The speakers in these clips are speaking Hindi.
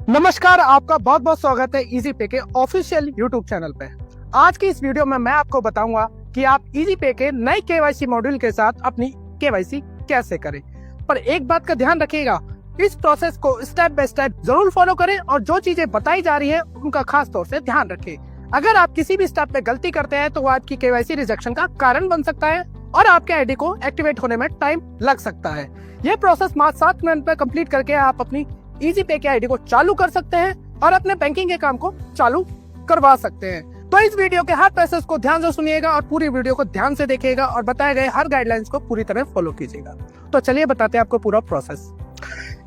नमस्कार, आपका बहुत बहुत स्वागत है इजी पे के ऑफिशियल यूट्यूब चैनल पे। आज की इस वीडियो में मैं आपको बताऊंगा कि आप इजी पे के नए केवाईसी मॉड्यूल के साथ अपनी केवाईसी कैसे करें। पर एक बात का ध्यान रखिएगा, इस प्रोसेस को स्टेप बाय स्टेप जरूर फॉलो करें और जो चीजें बताई जा रही है उनका खास तौर से ध्यान रखें। अगर आप किसी भी स्टेप पे गलती करते हैं तो वो आपकी केवाईसी रिजेक्शन का कारण बन सकता है और आपके आईडी को एक्टिवेट होने में टाइम लग सकता है। यह प्रोसेस मात्र 7 मिनट में कंप्लीट करके आप अपनी इजी पे के आईडी को चालू कर सकते हैं और अपने बैंकिंग के काम को चालू करवा सकते हैं। तो इस वीडियो के हर प्रोसेस को ध्यान से सुनिएगा और पूरी वीडियो को ध्यान से देखिएगा और बताए गए हर गाइडलाइंस को पूरी तरह फॉलो कीजिएगा। तो चलिए बताते हैं आपको पूरा प्रोसेस।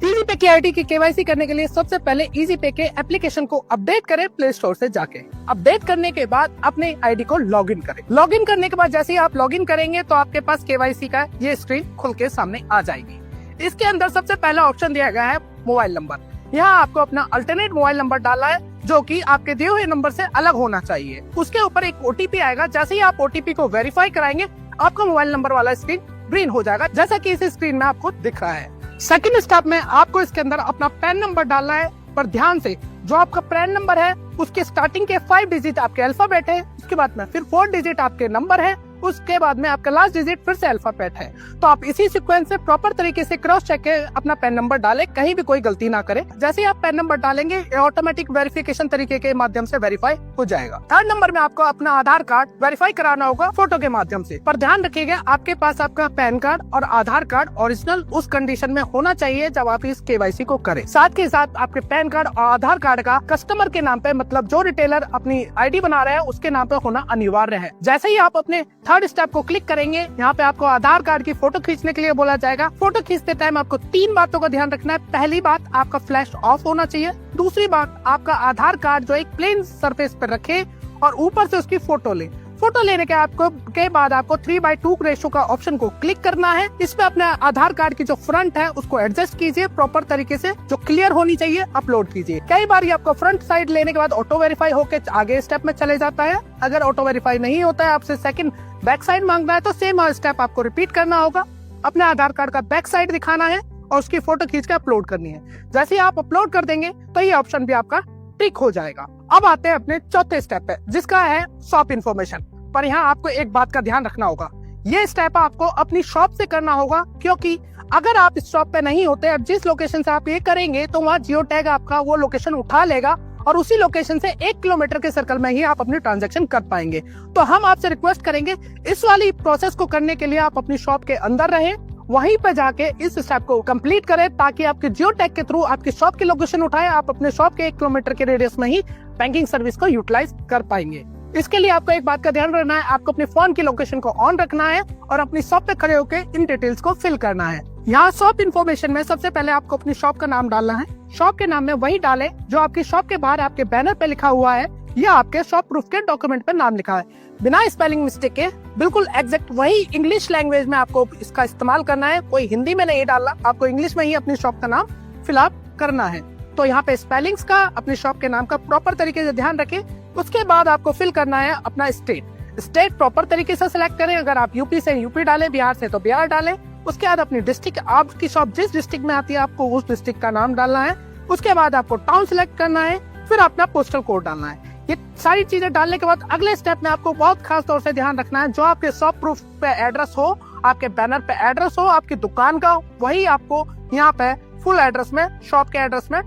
इजी पे के आईडी की केवाईसी करने के लिए सबसे पहले इजी पे के एप्लीकेशन को अपडेट करें प्ले स्टोर से जाके। अपडेट करने के बाद अपने आईडी को लॉगिन करें। लॉगिन करने के बाद जैसे ही आप लॉगिन करेंगे तो आपके पास केवाईसी का ये स्क्रीन खुल के सामने आ जाएगी। इसके अंदर सबसे पहला ऑप्शन दिया गया है मोबाइल नंबर। यहाँ आपको अपना अल्टरनेट मोबाइल नंबर डालना है जो कि आपके दिए हुए नंबर से अलग होना चाहिए। उसके ऊपर एक ओटीपी आएगा। जैसे ही आप ओटीपी को वेरीफाई कराएंगे आपका मोबाइल नंबर वाला स्क्रीन ग्रीन हो जाएगा, जैसा कि इस स्क्रीन में आपको दिख रहा है। सेकंड स्टेप में आपको इसके अंदर अपना पैन नंबर डालना है। पर ध्यान से, जो आपका पैन नंबर है उसके स्टार्टिंग के 5 डिजिट आपके अल्फाबेट है, उसके बाद में फिर 4 डिजिट आपके नंबर है, उसके बाद में आपका लास्ट डिजिट फिर से अल्फाबेट है। तो आप इसी सीक्वेंस से प्रॉपर तरीके से क्रॉस चेक के अपना पैन नंबर डालें, कहीं भी कोई गलती ना करें। जैसे ही आप पैन नंबर डालेंगे ऑटोमेटिक वेरिफिकेशन तरीके के माध्यम से वेरीफाई हो जाएगा। थर्ड नंबर में आपको अपना आधार कार्ड वेरीफाई कराना होगा फोटो के माध्यम से। पर ध्यान रखिएगा, आपके पास आपका पैन कार्ड और आधार कार्ड ओरिजिनल उस कंडीशन में होना चाहिए जब आप इस केवाईसी को करें। साथ ही साथ आपके पैन कार्ड और आधार कार्ड का कस्टमर के नाम पे, मतलब जो रिटेलर अपनी आईडी बना रहे हैं उसके नाम पे होना अनिवार्य है। जैसे ही आप अपने थर्ड स्टेप को क्लिक करेंगे, यहाँ पे आपको आधार कार्ड की फोटो खींचने के लिए बोला जाएगा। फोटो खींचते टाइम आपको 3 बातों का ध्यान रखना है। पहली बात, आपका फ्लैश ऑफ होना चाहिए। दूसरी बात, आपका आधार कार्ड जो एक प्लेन सरफेस पर रखे और ऊपर से उसकी फोटो ले। फोटो लेने के बाद आपको 3:2 रेशो का ऑप्शन को क्लिक करना है। इसमें अपने आधार कार्ड की जो फ्रंट है उसको एडजस्ट कीजिए प्रॉपर तरीके से, जो क्लियर होनी चाहिए अपलोड कीजिए। कई बार ये आपको फ्रंट साइड लेने के बाद ऑटो वेरीफाई होकर आगे स्टेप में चले जाता है। अगर ऑटो वेरीफाई नहीं होता है, आपसे सेकंड बैक साइड मांगना है तो सेम स्टेप आपको रिपीट करना होगा। अपने आधार कार्ड का बैक साइड दिखाना है और उसकी फोटो खींच के अपलोड करनी है। जैसे ही आप अपलोड कर देंगे तो ये ऑप्शन भी आपका टिक हो जाएगा। अब आते हैं अपने चौथे स्टेप पे, जिसका है शॉप इन्फॉर्मेशन। पर यहाँ आपको एक बात का ध्यान रखना होगा, ये स्टेप आपको अपनी शॉप से करना होगा, क्योंकि अगर आप इस शॉप पे नहीं होते, अब जिस लोकेशन से आप ये करेंगे तो वहाँ जियो टैग आपका वो लोकेशन उठा लेगा और उसी लोकेशन से 1 किलोमीटर के सर्कल में ही आप अपनी ट्रांजैक्शन कर पाएंगे। तो हम आपसे रिक्वेस्ट करेंगे, इस वाली प्रोसेस को करने के लिए आप अपनी शॉप के अंदर रहें, वहीं पे जाके इस स्टेप को कंप्लीट करें ताकि आपके जियो टैग के थ्रू आपकी शॉप की लोकेशन उठाए, आप अपने शॉप के 1 किलोमीटर के रेडियस में ही बैंकिंग सर्विस को यूटिलाइज कर पाएंगे। इसके लिए आपको एक बात का ध्यान रखना है, आपको अपने फोन की लोकेशन को ऑन रखना है और अपनी शॉप पे खड़े होकर इन डिटेल्स को फिल करना है। यहाँ शॉप इन्फॉर्मेशन में सबसे पहले आपको अपनी शॉप का नाम डालना है। शॉप के नाम में वही डालें जो आपकी शॉप के बाहर आपके बैनर पे लिखा हुआ है या आपके शॉप प्रूफ के डॉक्यूमेंट पे नाम लिखा है, बिना स्पेलिंग मिस्टेक के। बिल्कुल एग्जैक्ट वही इंग्लिश लैंग्वेज में आपको इसका इस्तेमाल करना है, कोई हिंदी में नहीं डालना, आपको इंग्लिश में ही अपनी शॉप का नाम फिलअप करना है। तो यहाँ पे स्पेलिंग्स का, अपनी शॉप के नाम का प्रॉपर तरीके से ध्यान रखें। उसके बाद आपको फिल करना है अपना स्टेट प्रॉपर तरीके से सिलेक्ट करें। अगर आप यूपी से यूपी डालें, बिहार से तो बिहार डालें। उसके बाद अपनी डिस्ट्रिक्ट, आपकी शॉप जिस डिस्ट्रिक्ट में आती है आपको उस डिस्ट्रिक्ट का नाम डालना है। उसके बाद आपको टाउन सिलेक्ट करना है, फिर अपना पोस्टल कोड डालना है। ये सारी चीजें डालने के बाद अगले स्टेप में आपको बहुत खास तौर से ध्यान रखना है, जो आपके शॉप प्रूफ पे एड्रेस हो, आपके बैनर पे एड्रेस हो आपकी दुकान का, वही आपको यहाँ पे फुल एड्रेस में, शॉप के एड्रेस में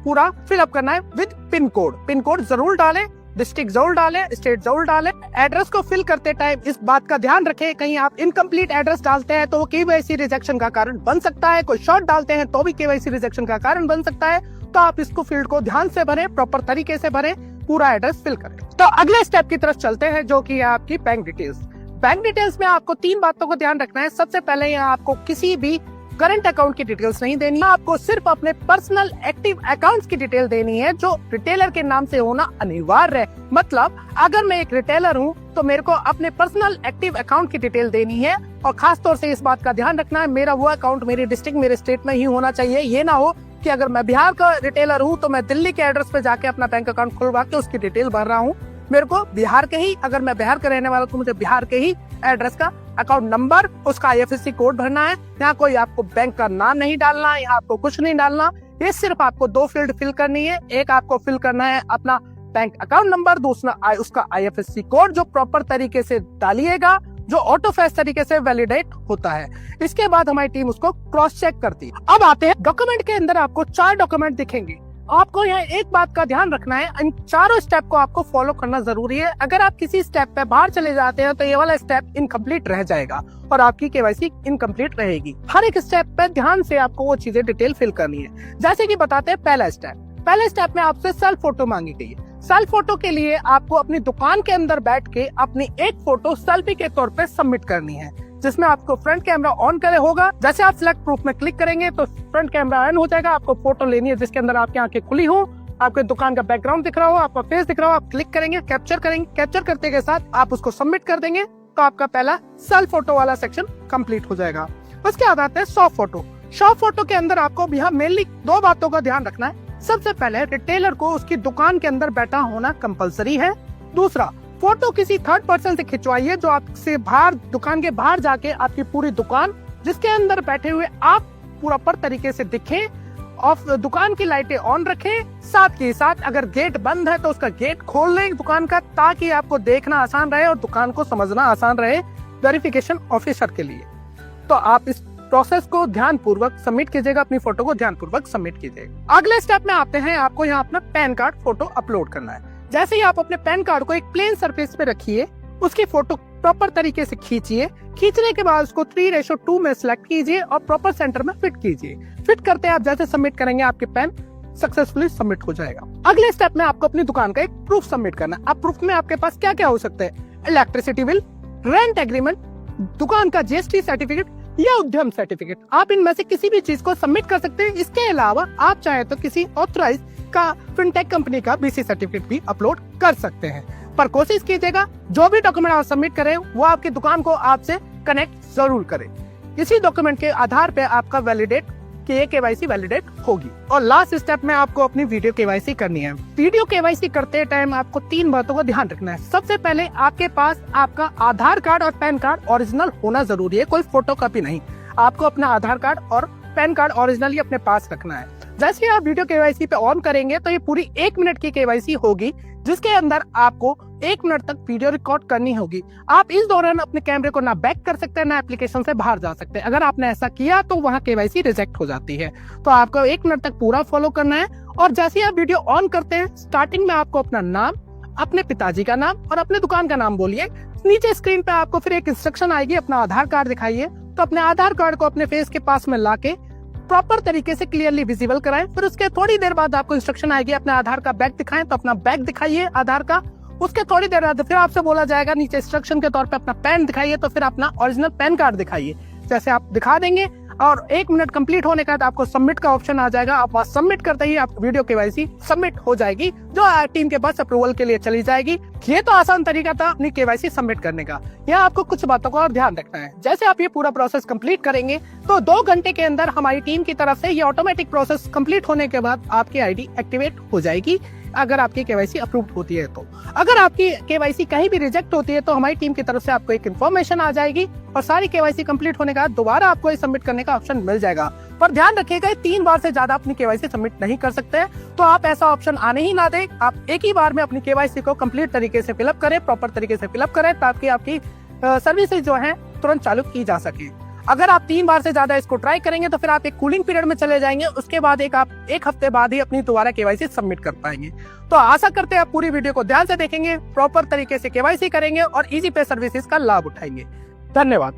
पूरा फिलअप करना है with pin code. Pin code जरूर डालें, डिस्ट्रिक्ट जरूर डालें, स्टेट जरूर डालें। एड्रेस को फिल करते टाइम इस बात का ध्यान रखें, कहीं आप इनकम्प्लीट एड्रेस डालते हैं तो वो केवाईसी रिजेक्शन का कारण बन सकता है। कोई शॉर्ट डालते हैं तो भी केवाईसी रिजेक्शन का कारण बन सकता है। तो आप इसको फील्ड को ध्यान से भरें, प्रॉपर तरीके से भरें, पूरा एड्रेस फिल करें। तो अगले स्टेप की तरफ चलते हैं, जो कि है आपकी बैंक डिटेल्स। बैंक डिटेल्स में आपको 3 बातों को ध्यान रखना है। सबसे पहले यहाँ आपको किसी भी करंट अकाउंट की डिटेल्स नहीं देनी है, आपको सिर्फ अपने पर्सनल एक्टिव अकाउंट्स की डिटेल देनी है जो रिटेलर के नाम से होना अनिवार्य है। मतलब अगर मैं एक रिटेलर हूँ तो मेरे को अपने पर्सनल एक्टिव अकाउंट की डिटेल देनी है और खास तौर से इस बात का ध्यान रखना है, मेरा वो अकाउंट मेरे डिस्ट्रिक्ट, मेरे स्टेट में ही होना चाहिए। ये ना हो कि अगर मैं बिहार का रिटेलर हूँ तो मैं दिल्ली के एड्रेस पे जाके अपना बैंक अकाउंट खुलवा के उसकी डिटेल भर रहा हूँ। मेरे को बिहार के ही, अगर मैं बिहार का रहने वाला तो मुझे बिहार के ही एड्रेस का अकाउंट नंबर, उसका IFSC कोड भरना है। यहाँ कोई आपको बैंक का नाम नहीं डालना, यहाँ आपको कुछ नहीं डालना। ये सिर्फ आपको 2 फील्ड फिल करनी है। एक आपको फिल करना है अपना बैंक अकाउंट नंबर, दूसरा उसका IFSC कोड जो प्रॉपर तरीके से डालिएगा, जो ऑटो फेस तरीके से वैलिडेट होता है। इसके बाद हमारी टीम उसको क्रॉस चेक करती है। अब आते हैं डॉक्यूमेंट के अंदर आपको 4 डॉक्यूमेंट दिखेंगे। आपको यहाँ एक बात का ध्यान रखना है, इन चारों स्टेप को आपको फॉलो करना जरूरी है। अगर आप किसी स्टेप पे बाहर चले जाते हैं तो ये वाला स्टेप इनकम्प्लीट रह जाएगा और आपकी KYC इनकम्प्लीट रहेगी। हर एक स्टेप पे ध्यान से आपको वो चीजें डिटेल फिल करनी है। जैसे कि बताते हैं पहला स्टेप में आपसे सेल्फ फोटो मांगी गई है। सेल्फ फोटो के लिए आपको अपनी दुकान के अंदर बैठ के अपनी एक फोटो सेल्फी के तौर पे सबमिट करनी है, जिसमें आपको फ्रंट कैमरा ऑन करे होगा। जैसे आप सिलेक्ट प्रूफ में क्लिक करेंगे तो फ्रंट कैमरा ऑन हो जाएगा। आपको फोटो लेनी है जिसके अंदर आपकी आंखें खुली हो, आपके दुकान का बैकग्राउंड दिख रहा हो, आपका फेस दिख रहा हो। आप क्लिक करेंगे, कैप्चर करेंगे, कैप्चर करते के साथ आप उसको सबमिट कर देंगे तो आपका पहला सेल्फ फोटो वाला सेक्शन कंप्लीट हो जाएगा। उसके बाद आते हैं सॉफ्ट फोटो। सॉफ्ट फोटो के अंदर आपको यहाँ मेनली 2 बातों का ध्यान रखना है। सबसे पहले रिटेलर को उसकी दुकान के अंदर बैठा होना कंपलसरी है। दूसरा, फोटो किसी थर्ड पर्सन से खिंचवाइए जो आपसे बाहर, दुकान के बाहर जाके आपकी पूरी दुकान जिसके अंदर बैठे हुए आप प्रॉपर तरीके से दिखे और दुकान की लाइटें ऑन रखें। साथ ही साथ अगर गेट बंद है तो उसका गेट खोल लें दुकान का, ताकि आपको देखना आसान रहे और दुकान को समझना आसान रहे वेरिफिकेशन ऑफिसर के लिए। तो आप इस प्रोसेस को ध्यान पूर्वक सबमिट कीजिएगा, अपनी फोटो को ध्यान पूर्वक सबमिट कीजिएगा। अगले स्टेप में आते हैं, आपको यहाँ अपना पैन कार्ड फोटो अपलोड करना है। जैसे ही आप अपने पैन कार्ड को एक प्लेन सरफेस पे रखिए, उसकी फोटो प्रॉपर तरीके से खींचिए। खींचने के बाद उसको 3:2 में सिलेक्ट कीजिए और प्रॉपर सेंटर में फिट कीजिए। फिट करते आप जैसे सबमिट करेंगे आपके पैन सक्सेसफुली सबमिट हो जाएगा। अगले स्टेप में आपको अपनी दुकान का एक प्रूफ सबमिट करना है। अब प्रूफ में आपके पास क्या क्या हो सकता है? इलेक्ट्रिसिटी बिल, रेंट एग्रीमेंट, दुकान का GST सर्टिफिकेट या उद्यम सर्टिफिकेट। आप इनमें से किसी भी चीज को सबमिट कर सकते हैं। इसके अलावा आप चाहे तो किसी ऑथराइज का फिनटेक कंपनी का BC सर्टिफिकेट भी अपलोड कर सकते हैं। पर कोशिश कीजिएगा जो भी डॉक्यूमेंट आप सबमिट करें वो आपकी दुकान को आपसे कनेक्ट जरूर करें। इसी डॉक्यूमेंट के आधार पे आपका वैलिडेट KYC वैलिडेट होगी। और लास्ट स्टेप में आपको अपनी वीडियो KYC करनी है। वीडियो KYC करते टाइम आपको 3 बातों का ध्यान रखना है। सबसे पहले आपके पास आपका आधार कार्ड और पैन कार्ड ओरिजिनल होना जरूरी है, कोई फोटो कॉपी नहीं। आपको अपना आधार कार्ड और पैन कार्ड ओरिजिनली अपने पास रखना है। जैसे आप वीडियो KYC पे ऑन करेंगे तो ये पूरी 1 मिनट की KYC होगी, जिसके अंदर आपको 1 मिनट तक वीडियो रिकॉर्ड करनी होगी। आप इस दौरान अपने कैमरे को ना बैक कर सकते हैं, ना एप्लीकेशन से बाहर जा सकते हैं। अगर आपने ऐसा किया तो वहाँ KYC रिजेक्ट हो जाती है। तो आपको 1 मिनट तक पूरा फॉलो करना है। और जैसे ही आप वीडियो ऑन करते हैं, स्टार्टिंग में आपको अपना नाम, अपने पिताजी का नाम और अपने दुकान का नाम बोलिए। नीचे स्क्रीन पे आपको फिर एक इंस्ट्रक्शन आएगी, अपना आधार कार्ड दिखाइए। तो अपने आधार कार्ड को अपने फेस के पास में लाके प्रॉपर तरीके से क्लियरली विजिबल कराएं। फिर उसके थोड़ी देर बाद आपको इंस्ट्रक्शन आएगी, अपने आधार का बैक दिखाएं, तो अपना बैक दिखाइए आधार का। उसके थोड़ी देर बाद फिर आपसे बोला जाएगा नीचे इंस्ट्रक्शन के तौर पे अपना पैन दिखाइए, तो फिर अपना ओरिजिनल पैन कार्ड दिखाइए। जैसे आप दिखा देंगे और 1 मिनट कंप्लीट होने के बाद आपको सबमिट का ऑप्शन आ जाएगा। आप वहाँ सबमिट करते ही आप वीडियो KYC सबमिट हो जाएगी, जो टीम के पास अप्रूवल के लिए चली जाएगी। ये तो आसान तरीका था अपनी KYC सबमिट करने का। यहाँ आपको कुछ बातों का और ध्यान रखना है। जैसे आप ये पूरा प्रोसेस कंप्लीट करेंगे तो 2 घंटे के अंदर हमारी टीम की तरफ से ये ऑटोमेटिक प्रोसेस कंप्लीट होने के बाद आपकी ID एक्टिवेट हो जाएगी, अगर आपकी KYC अप्रूव होती है तो। अगर आपकी KYC कहीं भी रिजेक्ट होती है तो हमारी टीम की तरफ से आपको एक इन्फॉर्मेशन आ जाएगी और सारी KYC कंप्लीट होने के बाद दोबारा आपको सबमिट करने का ऑप्शन मिल जाएगा। पर ध्यान रखिएगा 3 बार से ज्यादा अपनी KYC सबमिट नहीं कर सकते हैं। तो आप ऐसा ऑप्शन आने ही ना दें। आप एक ही बार में अपनी KYC को कंप्लीट तरीके से फिलअप करें, प्रॉपर तरीके से फिलअप करें, ताकि आपकी सर्विसेज जो है तुरंत चालू की जा सके। अगर आप 3 बार से ज्यादा इसको ट्राई करेंगे तो फिर आप एक कूलिंग पीरियड में चले जाएंगे। उसके बाद आप 1 हफ्ते बाद ही अपनी दोबारा KYC सबमिट कर पाएंगे। तो आशा करते हैं आप पूरी वीडियो को ध्यान से देखेंगे, प्रॉपर तरीके से KYC करेंगे और इजी पे सर्विसेज का लाभ उठाएंगे। धन्यवाद।